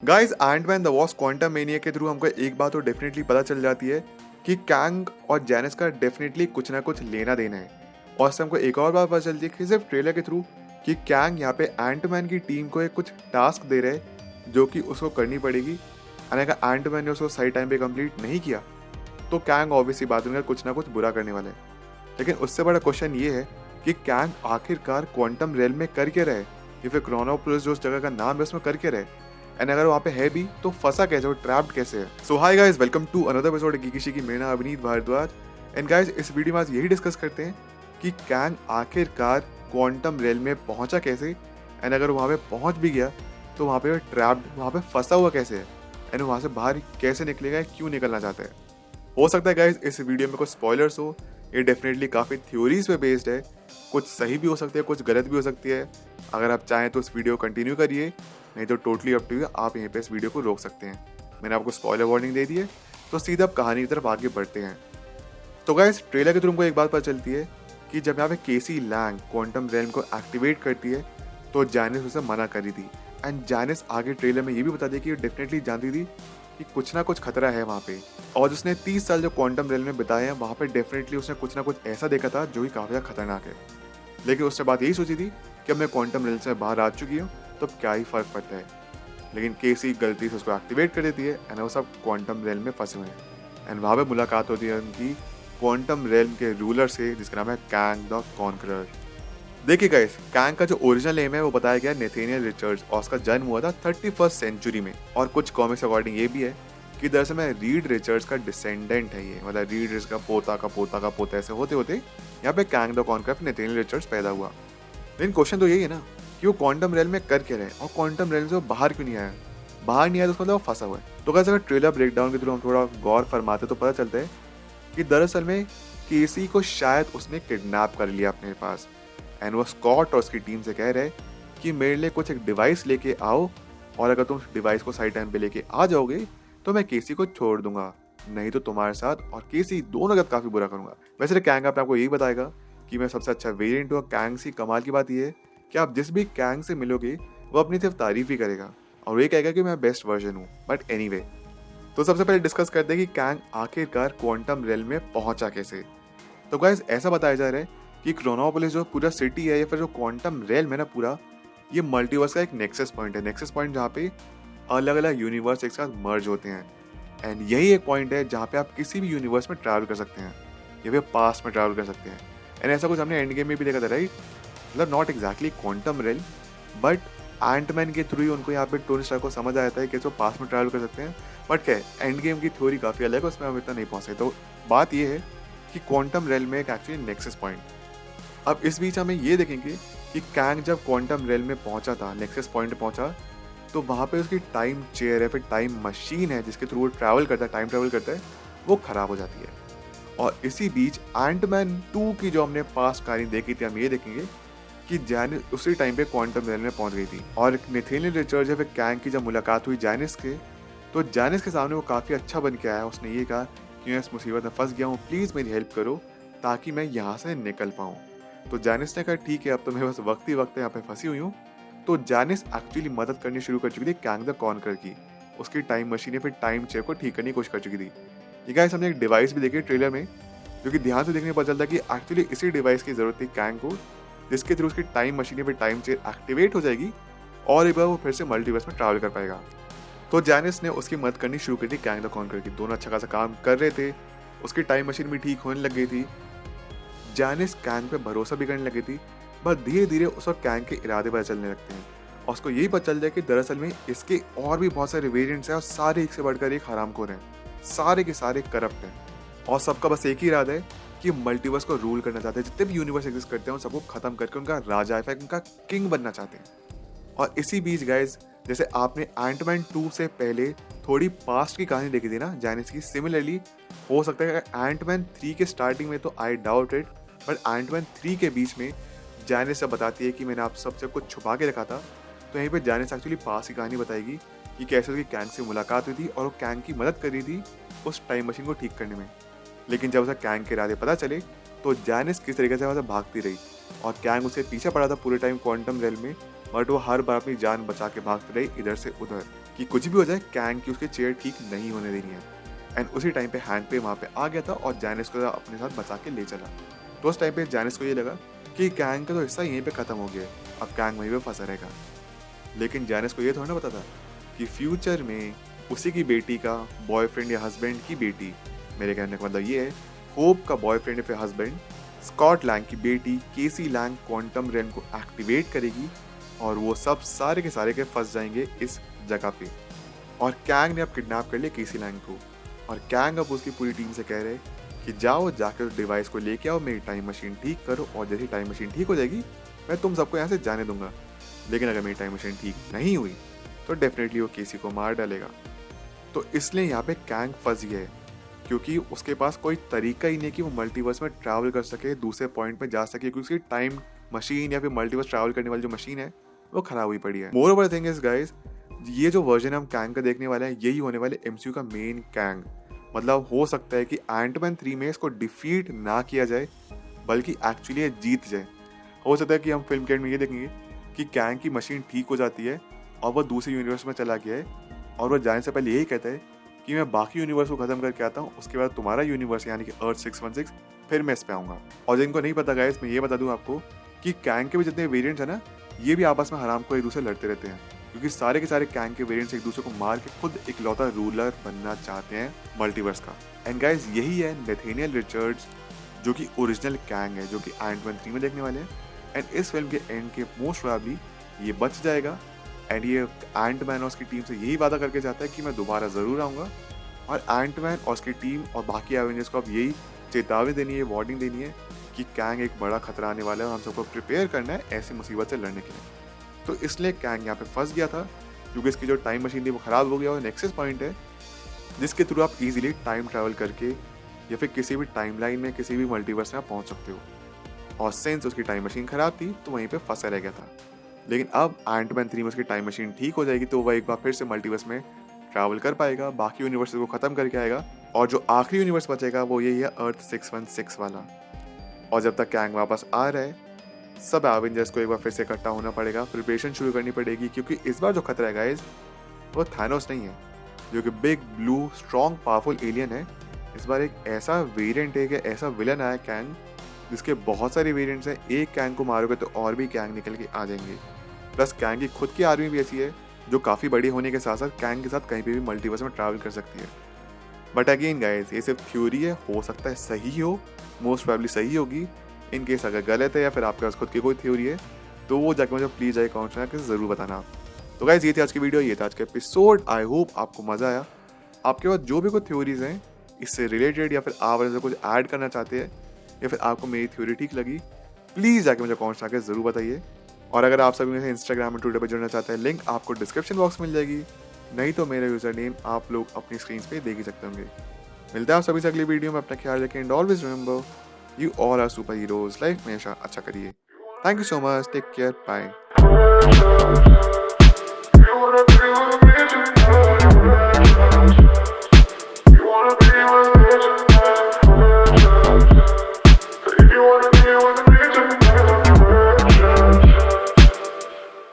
Guys Antman the Wasp Quantumania के through हमको एक बात तो डेफिनेटली पता चल जाती है कि कैंग और जैनिस का डेफिनेटली कुछ ना कुछ लेना देना है। और इससे हमको एक और बात पता चलती है कि सिर्फ ट्रेलर के थ्रू कि कैंग यहाँ पे एंटमैन की टीम को एक कुछ टास्क दे रहे हैं जो कि उसको करनी पड़ेगी। और अगर एंटमैन ने उसको सही टाइम पे कंप्लीट नहीं किया तो कैंग ऑब्वियसली बात में कुछ ना कुछ बुरा करने वाला है। लेकिन उससे बड़ा क्वेश्चन ये है कि कैंग आखिरकार क्वांटम रेल में कर के रहे या फिर क्रोनोपोलिस जो उस जगह का नाम है उसमें कर के रहे। एंड अगर वहाँ पे है भी तो फंसा कैसे, वो ट्रैप्ड कैसे है। So hi guys, welcome to another episode गिकिशी की। मेरा नाम अविनीत भारद्वाज। एंड गाइस इस वीडियो में आज यही डिस्कस करते हैं कि कैंग आखिरकार क्वांटम रेल में पहुंचा कैसे। एंड अगर वहाँ पे पहुंच भी गया तो वहाँ पे ट्रैप्ड, वहाँ पे फंसा हुआ कैसे है। एंड वहाँ से बाहर कैसे निकलेगा, क्यों निकलना चाहता है। हो सकता है गाइस इस वीडियो में कुछ स्पॉयलर्स हो। ये डेफिनेटली काफ़ी थ्योरीज पे बेस्ड है, कुछ सही भी हो सकती है, कुछ गलत भी हो सकती है। अगर आप चाहें तो इस वीडियो को कंटिन्यू करिए, नहीं तो टोटली अप टू यू, आप यहीं पे इस वीडियो को रोक सकते हैं। मैंने आपको स्पॉइलर वार्निंग दे दी है, तो सीधा आप कहानी की तरफ आगे बढ़ते हैं। तो गाइस ट्रेलर के थ्रू हमको एक बात पता चलती है कि जब यहाँ पे केसी लैंग क्वांटम रेल्म को एक्टिवेट करती है तो जैनिस उसे मना करी थी। एंड जैनिस आगे ट्रेलर में ये भी बता दी कि डेफिनेटली जानती थी कि कुछ ना कुछ खतरा है वहाँ पे। और उसने 30 साल जो क्वांटम रेल में बिताए हैं वहाँ पे डेफिनेटली उसने कुछ ना कुछ ऐसा देखा था जो कि काफ़ी ज़्यादा खतरनाक है। लेकिन उसने बात यही सोची थी कि अब मैं क्वांटम रेल से बाहर आ चुकी हूँ तो अब क्या ही फर्क पड़ता है। लेकिन केसी गलती से उसको एक्टिवेट कर देती है एंड वो सब क्वांटम रेल में फंसे हुए हैं। एंड वहाँ पे मुलाकात होती है उनकी क्वांटम रेल के रूलर से जिसका नाम है कैंग द कॉन्करर। देखिए गाइस, कैंग का जो ओरिजिनल नेम है वो बताया गया नेथेनियल रिचर्ड्स और उसका जन्म हुआ था 31st सेंचुरी में। और कुछ कॉमिक्स अकॉर्डिंग ये भी है कि दरअसल में रीड रिचर्ड्स का डिसेंडेंट है ये, मतलब रीड रिचर्ड्स का पोता का पोता का पोता, ऐसे होते होते यहाँ पे Kang the conqueror Nathaniel Richards पैदा हुआ। लेकिन क्वेश्चन तो यही है ना कि वो क्वांटम रेल में कर क्या रहे और क्वांटम रेल से वो बाहर क्यों नहीं आया। बाहर नहीं आया तो उसका मतलब वो फंसा हुआ है। तो कैसे अगर ट्रेलर ब्रेकडाउन के थ्रू हम थोड़ा गौर फरमाते तो पता चलता है कि दरअसल में केसी को शायद उसने किडनैप कर लिया अपने पास। एंड वो स्कॉट और उसकी टीम से कह रहे कि मेरे लिए कुछ एक डिवाइस लेके आओ, और अगर तुम डिवाइस को सही टाइम पे लेके आ जाओगे तो मैं केसी को छोड़ दूंगा, नहीं तो तुम्हारे साथ और केसी दोनों का काफी बुरा करूंगा। वैसे कैंग अपने आपको यही बताएगा कि मैं सबसे अच्छा वेरिएंट हूँ। कैंग सी कमाल की बात यह है कि आप जिस भी कैंग से मिलोगे वो अपनी सिर्फ तारीफ ही करेगा और ये कहेगा कि मैं बेस्ट वर्जन हूँ। बट एनीवे, तो सबसे पहले डिस्कस करते हैं कि कैंग आखिरकार क्वांटम रेल में पहुंचा कैसे। तो गाइस ऐसा बताया जा रहा है कि क्रोनोपोलिस जो पूरा सिटी है या फिर जो क्वांटम रेल है ना पूरा, ये मल्टीवर्स का एक नेक्सस पॉइंट है। नेक्सस पॉइंट जहाँ पे अलग अलग यूनिवर्स एक साथ मर्ज होते हैं। एंड यही एक पॉइंट है जहाँ पे आप किसी भी यूनिवर्स में ट्रैवल कर सकते हैं या फिर पास्ट में ट्रैवल कर सकते हैं। एंड ऐसा कुछ हमने एंड गेम में भी देखा था, राइट? मतलब not exactly quantum realm, but Antman के थ्रू ही उनको यहाँ पे टोनी स्टार्क को समझ आया था कि वो पास्ट में ट्रैवल कर सकते हैं। बट क्या है, एंड गेम की थ्योरी काफ़ी अलग है, उसमें हम इतना नहीं पहुँचे। तो बात ये है कि क्वांटम रेल में एक एक्चुअली नेक्सस पॉइंट। अब इस बीच हमें ये देखेंगे कि कैंग जब क्वांटम रेल में पहुंचा था, नेक्सस पॉइंट पहुंचा, तो वहाँ पे उसकी टाइम चेयर है, फिर टाइम मशीन है जिसके थ्रू वो ट्रैवल करता है, टाइम ट्रैवल करता है, वो खराब हो जाती है। और इसी बीच एंटमैन 2 की जो हमने पास्ट कहानी देखी थी, हम ये देखेंगे कि जैनिस उसी टाइम पे क्वांटम रेल में पहुंच गई थी। और नेथेनियल रिचर्ड्स या फिर कैंग की जब मुलाकात हुई जैनिस के, तो जैनिस के सामने वो काफ़ी अच्छा बन के आया। उसने ये कहा कि मैं इस मुसीबत में फंस गया हूँ, प्लीज़ मेरी हेल्प करो ताकि मैं यहाँ से निकल पाऊँ। तो जैनिस ने कहा ठीक है, अब तो मेरे पास वक्त ही वक्त है, यहाँ पे फंसी हुई हूँ। तो जैनिस एक्चुअली मदद करनी शुरू कर चुकी थी कैंग द कॉन्करर की, उसकी टाइम मशीन या फिर टाइम चेयर को ठीक करने की कोशिश कर चुकी थी। ये गाइस हमने एक डिवाइस भी देखी ट्रेलर में, जो कि ध्यान से देखने पता चलता है कि एक्चुअली इसी डिवाइस की जरूरत थी कैंग को, जिसके थ्रू उसकी टाइम मशीन या फिर टाइम चेयर एक्टिवेट हो जाएगी और एक बार वो फिर से मल्टीवर्स में ट्रैवल कर पाएगा। तो जैनिस ने उसकी मदद करनी शुरू की थी कैंग द कॉन्करर की। दोनों अच्छा खासा काम कर रहे थे, उसकी टाइम मशीन भी ठीक होने लग गई थी, जैनिस कैंग पे भरोसा भी करने लगी थी। बस धीरे धीरे उस वक्त कैंग के इरादे पता चलने लगते हैं और उसको यही पता चल जाए कि दरअसल में इसके और भी बहुत सारे वेरिएंट्स हैं और सारे एक से बढ़कर एक हरामखोर हैं, सारे के सारे करप्ट हैं और सबका बस एक ही इरादा है कि मल्टीवर्स को रूल करना चाहते हैं। जितने भी यूनिवर्स एग्जिस्ट करते हैं उन सबको खत्म करके उनका राजा इफेक्ट उनका किंग बनना चाहते हैं। और इसी बीच गाइज, जैसे आपने एंटमैन 2 से पहले थोड़ी पास्ट की कहानी देखी थी ना जैनिस की, सिमिलरली हो सकता है एंटमैन 3 के स्टार्टिंग में तो I doubt it, but Antman 3 के बीच में जैनिस जब बताती है कि मैंने आप सबसे कुछ छुपा के रखा था, तो यहीं पे जैनिस एक्चुअली पास की कहानी बताएगी कि कैसे उसकी कैंग से मुलाकात हुई थी और वो कैंग की मदद कर रही थी उस टाइम मशीन को ठीक करने में। लेकिन जब उसे कैंग के इरादे पता चले तो जैनिस किस तरीके से वहाँ से भागती रही और कैंग उसे पीछे पड़ा था पूरे टाइम क्वांटम रेल में, बट वो हर बार अपनी जान बचा के भागती रही इधर से उधर कि कुछ भी हो जाए कैंग की उसकी चेयर ठीक नहीं होने देनी है। एंड उसी टाइम पे हैंक पे वहाँ पे आ गया था और जैनिस को अपने साथ बचा के ले चला। तो उस टाइम पे जैनिस को ये लगा कि कैंग का तो हिस्सा यहीं पे ख़त्म हो गया है, अब कैंग वहीं पे फंसा रहेगा। लेकिन जैनिस को ये थोड़ा ना पता था कि फ्यूचर में उसी की बेटी का बॉयफ्रेंड या हस्बैंड की बेटी, मेरे कहने का मतलब ये है होप का बॉयफ्रेंड या फिर हस्बैंड स्कॉट लैंग की बेटी केसी लैंग क्वांटम रेन को एक्टिवेट करेगी और वो सब सारे के फंस जाएंगे इस जगह पे। और कैंग ने अब किडनैप कर लिया केसी लैंग को और कैंग अब उसकी पूरी टीम से कह रहे कि जाओ जाकर उस डिवाइस को लेके आओ, मेरी टाइम मशीन ठीक करो और जैसे टाइम मशीन ठीक हो जाएगी मैं तुम सबको यहाँ से जाने दूंगा। लेकिन अगर मेरी टाइम मशीन ठीक नहीं हुई तो डेफिनेटली वो केसी को मार डालेगा। तो इसलिए यहाँ पे कैंग फंस गया है क्योंकि उसके पास कोई तरीका ही नहीं कि वो मल्टीवर्स में ट्रैवल कर सके, दूसरे पॉइंट पे जा सके, क्योंकि उसकी टाइम मशीन या फिर मल्टीवर्स ट्रैवल करने वाली जो मशीन है वो खराब हुई पड़ी है। More over thing is guys, ये जो वर्जन हम कैंग का देखने वाले हैं यही होने वाले एमसीयू का मेन कैंग। मतलब हो सकता है कि एंटमैन 3 में इसको डिफीट ना किया जाए बल्कि एक्चुअली ये जीत जाए। हो सकता है कि हम फिल्म के एंड में ये देखेंगे कि कैंग की मशीन ठीक हो जाती है और वो दूसरे यूनिवर्स में चला गया है और वो जाने से पहले यही कहता है कि मैं बाकी यूनिवर्स को खत्म करके आता हूँ, उसके बाद तुम्हारा यूनिवर्स यानी कि अर्थ 616 फिर मैं इस पे आऊँगा। और जिनको नहीं पता गाइस, मैं ये बता दूँ आपको कि कैंग के भी जितने वेरिएंट्स हैं ना, ये भी आपस में हराम को एक दूसरे लड़ते रहते हैं क्योंकि सारे के सारे कैंग के वेरिएंट्स एक दूसरे को मार के खुद इकलौता रूलर बनना चाहते हैं मल्टीवर्स का। एंड गाइस यही है नेथेनियल रिचर्ड्स जो कि ओरिजिनल कैंग है, जो कि आयरन 3 में देखने वाले हैं। एंड इस फिल्म के एंड के मोस्ट प्रोबेबली ये बच जाएगा एंड ये एंटमैन और उसकी टीम से यही वादा करके जाता है कि मैं दोबारा ज़रूर आऊँगा। और एंटमैन और उसकी टीम और बाकी एवेंजर्स को अब यही चेतावनी देनी है, वार्निंग देनी है कि कैंग एक बड़ा खतरा आने वाला है और हम सबको प्रिपेयर करना है ऐसी मुसीबत से लड़ने के लिए। तो इसलिए कैंग यहाँ पे फंस गया था क्योंकि इसकी जो टाइम मशीन थी वो ख़राब हो गया और नेक्सस पॉइंट है जिसके थ्रू आप इजीली टाइम ट्रैवल करके या फिर किसी भी टाइमलाइन में किसी भी मल्टीवर्स में आप पहुँच सकते हो। और सिंस उसकी टाइम मशीन ख़राब थी तो वहीं पे फंसा रह गया था। लेकिन अब एंटमैन 3 में उसकी टाइम मशीन ठीक हो जाएगी तो वह एक बार फिर से मल्टीवर्स में ट्रैवल कर पाएगा, बाकी यूनिवर्स को ख़त्म करके आएगा और जो आखिरी यूनिवर्स बचेगा वो यही है अर्थ 616 वाला। और जब तक कैंग वापस आ रहा है सब एवेंजर्स को एक बार फिर से इकट्ठा होना पड़ेगा, प्रिपरेशन शुरू करनी पड़ेगी क्योंकि इस बार जो खतरा है गाइस वो थैनोस नहीं है जो कि big blue strong powerful alien है। इस बार एक ऐसा वेरिएंट है कि ऐसा विलन आया कैंग जिसके बहुत सारे वेरिएंट्स हैं। एक कैंग को मारोगे तो और भी कैंग निकल के आ जाएंगे। प्लस कैंग की खुद की आर्मी भी ऐसी है जो काफ़ी बड़ी होने के साथ साथ कैंग के साथ कहीं पे भी मल्टीवर्स में ट्रैवल कर सकती है। बट अगेन गाइस ये सिर्फ थ्योरी है, हो सकता है सही हो, मोस्ट प्रोबेबली सही होगी। इन केस अगर गलत है या फिर आपके पास खुद की कोई थ्योरी है तो वो जाके मुझे प्लीज़ जाए कमेंट करके ज़रूर बताना आप। तो गाइस ये थी आज की वीडियो, ये था आज का एपिसोड। आई होप आपको मज़ा आया। आपके पास जो भी कोई थ्योरीज हैं इससे रिलेटेड या फिर आप से कुछ ऐड करना चाहते हैं या फिर आपको मेरी थ्योरी ठीक लगी, प्लीज़ जाके मुझे कमेंट्स आके ज़रूर बताइए। और अगर आप सभी मेरे इंस्टाग्राम और ट्विटर पर जुड़ना चाहते हैं लिंक आपको डिस्क्रिप्शन बॉक्स में मिल जाएगी, नहीं तो मेरा यूज़र नेम आप लोग अपनी स्क्रीन पे देख ही सकते होंगे। मिलते हैं आप सभी से अगली वीडियो में। अपना ख्याल रखें and always remember you all are super heroes. Life में हमेशा अच्छा करिए। Thank you so much, take care, bye.